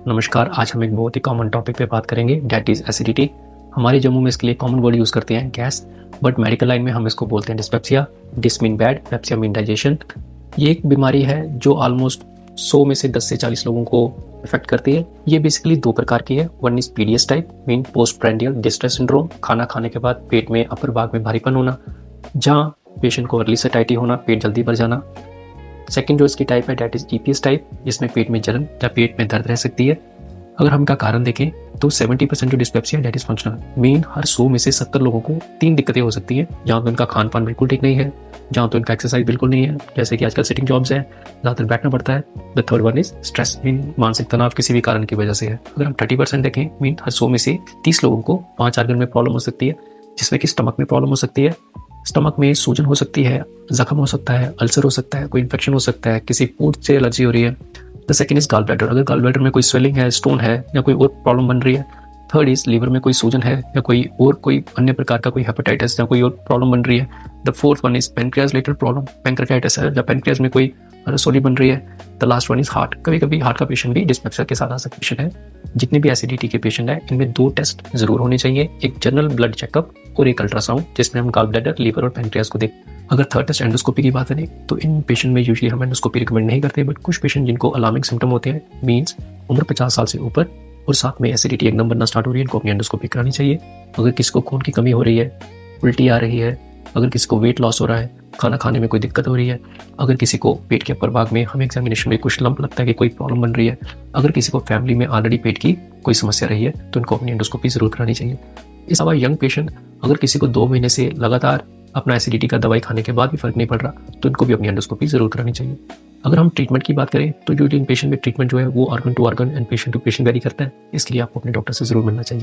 नमस्कार। आज हम एक बहुत ही कॉमन टॉपिक पे बात करेंगे, डेट इज़ एसिडिटी। हमारे जम्मू में इसके लिए कॉमन वर्ड यूज़ करते हैं गैस, बट मेडिकल लाइन में हम इसको बोलते हैं dyspepsia. Dys mean bad, pepsia mean digestion. ये एक बीमारी है जो ऑलमोस्ट 100 में से 10 से 40 लोगों को इफेक्ट करती है। ये बेसिकली दो प्रकार की है। One is PDS type, mean post prandial distress syndrome, खाना खाने के बाद पेट में अपर भाग में भारीपन होना, जहाँ पेशेंट को अर्ली सैटिस्फाइटी होना, पेट जल्दी भर जाना। सेकंड जो इसकी टाइप है डेट इज जीपीएस टाइप, जिसमें पेट में जलन या पेट में दर्द रह सकती है। अगर हम इनका कारण देखें तो 70% जो dyspepsia that is functional, mean हर 100 में से 70 लोगों को 3 दिक्कतें हो सकती हैं। जहाँ तो इनका खान पान बिल्कुल ठीक नहीं है, जहाँ तो इनका एक्सरसाइज बिल्कुल नहीं है, जैसे कि आजकल सिटिंग जॉब्स है, ज़्यादातर बैठना पड़ता है। The third one is stress, mean मानसिक तनाव किसी भी कारण की वजह से है। अगर हम 30% देखें, मीन हर 100 में से 30 लोगों को 5 आर्गन में प्रॉब्लम हो सकती है, जिसमें कि स्टमक में प्रॉब्लम हो सकती है। स्टमक में सूजन हो सकती है, जख्म हो सकता है, अल्सर हो सकता है, कोई इन्फेक्शन हो सकता है, किसी फूड से एलर्जी हो रही है। The second is gall bladder, अगर गॉल ब्लैडर में कोई स्वेलिंग है, स्टोन है या कोई और प्रॉब्लम बन रही है। थर्ड इज लीवर में कोई सूजन है या कोई अन्य प्रकार का कोई हेपेटाइटिस या कोई और प्रॉब्लम बन रही है। The fourth one is pancreas related problem, pancreatitis है या पेनक्रियाज में कोई रसोली बन रही है। The last one is heart, कभी कभी हार्ट का पेशेंट भी डिस्पेप्सिया के साथ आ सकता पेशेंट है। जितने भी एसिडिटी के पेशेंट है, इनमें 2 टेस्ट जरूर होने चाहिए, एक जनरल ब्लड चेकअप और एक अल्ट्रासाउंड, जिसमें हम गॉल ब्लैडर, लीवर और पेनक्रियाज को देख। अगर थर्ड टेस्ट एंडोस्कोपी की बात करें तो इन पेशेंट में यूजुअली हम एंडोस्कोपी रिकमेंड नहीं करते, बट कुछ पेशेंट जिनको अलार्मिंग सिम्टम होते हैं, मीन्स उम्र 50 साल से ऊपर और साथ में एसिडिटी एकदम बनना स्टार्ट हो रही है, इनको अपनी एंडोस्कोपी करानी चाहिए। अगर किसी को खून की कमी हो रही है, उल्टी आ रही है, अगर किसी को वेट लॉस हो रहा है, खाना खाने में कोई दिक्कत हो रही है, अगर किसी को पेट के अपर भाग में हमें एग्जामिनेशन में कुछ लंप लगता है कि कोई प्रॉब्लम बन रही है, अगर किसी को फैमिली में ऑलरेडी पेट की कोई समस्या रही है, तो इनको अपनी एंडोस्कोपी जरूर करानी चाहिए। इस अलावा यंग पेशेंट, अगर किसी को 2 महीने से लगातार अपना एसिडिटी का दवाई खाने के बाद भी फर्क नहीं पड़ रहा, तो इनको भी अपनी एंडोस्कोपी जरूर करानी चाहिए। अगर हम ट्रीटमेंट की बात करें तो यूजुअली इन पेशेंट में ट्रीटमेंट जो है वो organ to organ and patient to patient vary करता है, इसलिए आपको अपने डॉक्टर से जरूर मिलना चाहिए।